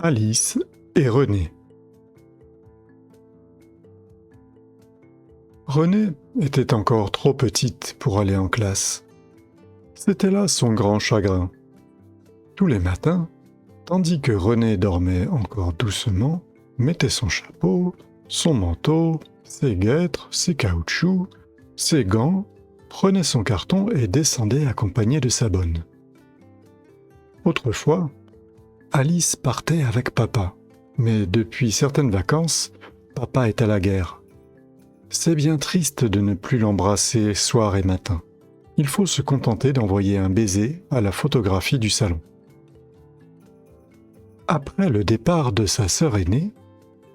Alice et Renée. Renée était encore trop petite pour aller en classe. C'était là son grand chagrin. Tous les matins, tandis que Renée dormait encore doucement, mettait son chapeau, son manteau, ses guêtres, ses caoutchoucs, ses gants, prenait son carton et descendait accompagnée de sa bonne. Autrefois, Alice partait avec papa, mais depuis certaines vacances, papa est à la guerre. C'est bien triste de ne plus l'embrasser soir et matin. Il faut se contenter d'envoyer un baiser à la photographie du salon. Après le départ de sa sœur aînée,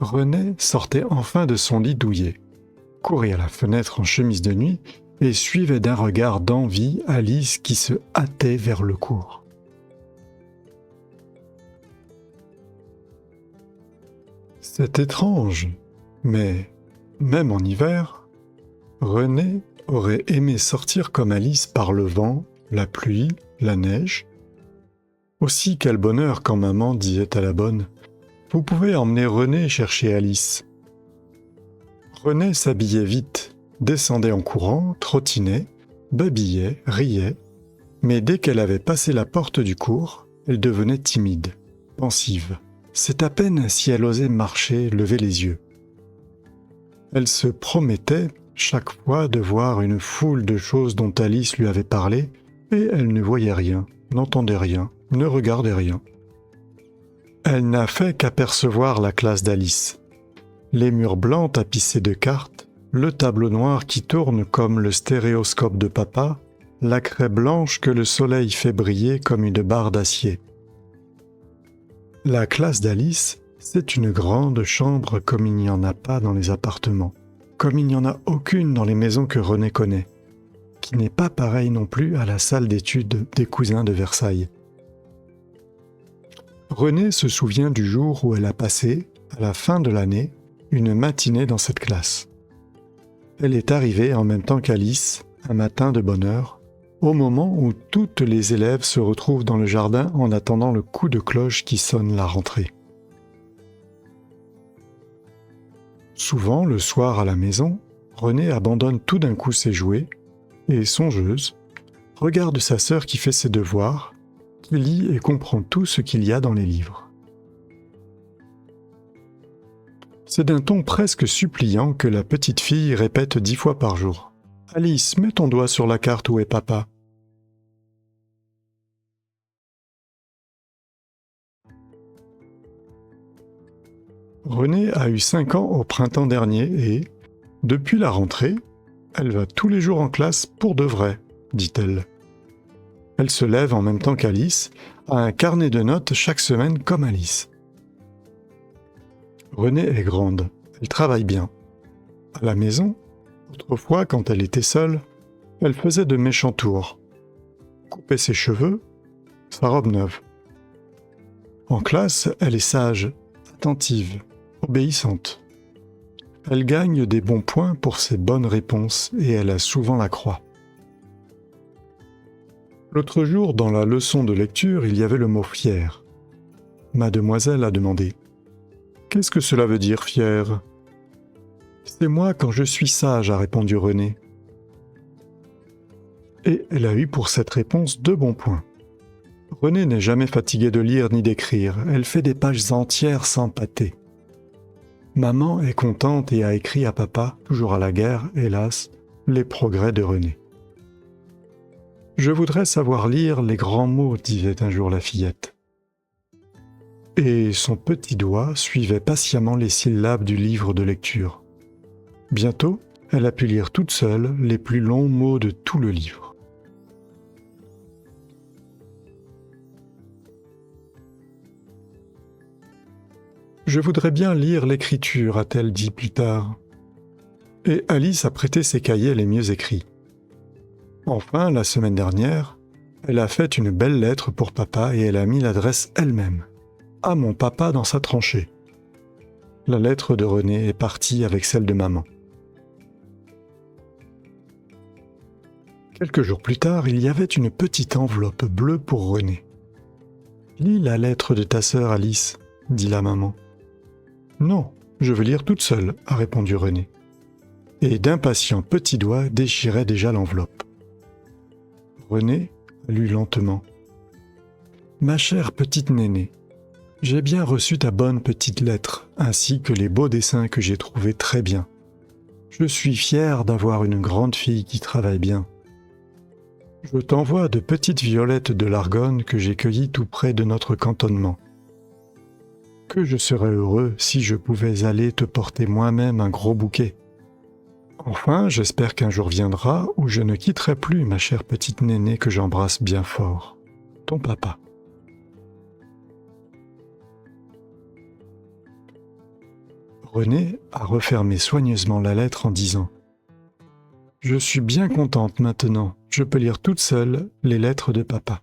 Renée sortait enfin de son lit douillet, courait à la fenêtre en chemise de nuit et suivait d'un regard d'envie Alice qui se hâtait vers le cours. C'est étrange, mais même en hiver, Renée aurait aimé sortir comme Alice par le vent, la pluie, la neige. Aussi quel bonheur quand maman disait à la bonne « Vous pouvez emmener Renée chercher Alice ». Renée s'habillait vite, descendait en courant, trottinait, babillait, riait, mais dès qu'elle avait passé la porte du cours, elle devenait timide, pensive. C'est à peine si elle osait marcher, lever les yeux. Elle se promettait chaque fois de voir une foule de choses dont Alice lui avait parlé, et elle ne voyait rien, n'entendait rien, ne regardait rien. Elle n'a fait qu'apercevoir la classe d'Alice. Les murs blancs tapissés de cartes, le tableau noir qui tourne comme le stéréoscope de papa, la craie blanche que le soleil fait briller comme une barre d'acier. La classe d'Alice, c'est une grande chambre comme il n'y en a pas dans les appartements, comme il n'y en a aucune dans les maisons que Renée connaît, qui n'est pas pareille non plus à la salle d'études des cousins de Versailles. Renée se souvient du jour où elle a passé, à la fin de l'année, une matinée dans cette classe. Elle est arrivée en même temps qu'Alice, un matin de bonne heure, au moment où toutes les élèves se retrouvent dans le jardin en attendant le coup de cloche qui sonne la rentrée. Souvent, le soir à la maison, Renée abandonne tout d'un coup ses jouets et, songeuse, regarde sa sœur qui fait ses devoirs, qui lit et comprend tout ce qu'il y a dans les livres. C'est d'un ton presque suppliant que la petite fille répète 10 fois par jour. « Alice, mets ton doigt sur la carte où est papa. » Renée a eu 5 ans au printemps dernier et, depuis la rentrée, elle va tous les jours en classe pour de vrai, dit-elle. Elle se lève en même temps qu'Alice, a un carnet de notes chaque semaine comme Alice. Renée est grande, elle travaille bien. À la maison, autrefois, quand elle était seule, elle faisait de méchants tours. Coupait ses cheveux, sa robe neuve. En classe, elle est sage, attentive, obéissante. Elle gagne des bons points pour ses bonnes réponses et elle a souvent la croix. L'autre jour, dans la leçon de lecture, il y avait le mot « fier ». Mademoiselle a demandé « Qu'est-ce que cela veut dire, fier ?» « C'est moi quand je suis sage », a répondu Renée. Et elle a eu pour cette réponse 2 bons points. Renée n'est jamais fatiguée de lire ni d'écrire, elle fait des pages entières sans pâter. Maman est contente et a écrit à papa, toujours à la guerre, hélas, les progrès de Renée. « Je voudrais savoir lire les grands mots », disait un jour la fillette. Et son petit doigt suivait patiemment les syllabes du livre de lecture. Bientôt, elle a pu lire toute seule les plus longs mots de tout le livre. « Je voudrais bien lire l'écriture », a-t-elle dit plus tard. Et Alice a prêté ses cahiers les mieux écrits. Enfin, la semaine dernière, elle a fait une belle lettre pour papa et elle a mis l'adresse elle-même. « À mon papa dans sa tranchée ». La lettre de Renée est partie avec celle de maman. Quelques jours plus tard, il y avait une petite enveloppe bleue pour Renée. « Lis la lettre de ta sœur Alice », dit la maman. Non, je veux lire toute seule, a répondu René. Et d'impatients petits doigts déchiraient déjà l'enveloppe. René lut lentement. Ma chère petite Néné, j'ai bien reçu ta bonne petite lettre, ainsi que les beaux dessins que j'ai trouvés très bien. Je suis fier d'avoir une grande fille qui travaille bien. Je t'envoie de petites violettes de l'Argonne que j'ai cueillies tout près de notre cantonnement. Que je serais heureux si je pouvais aller te porter moi-même un gros bouquet. Enfin, j'espère qu'un jour viendra où je ne quitterai plus ma chère petite Néné que j'embrasse bien fort. Ton papa. René a refermé soigneusement la lettre en disant « Je suis bien contente maintenant, je peux lire toute seule les lettres de papa. »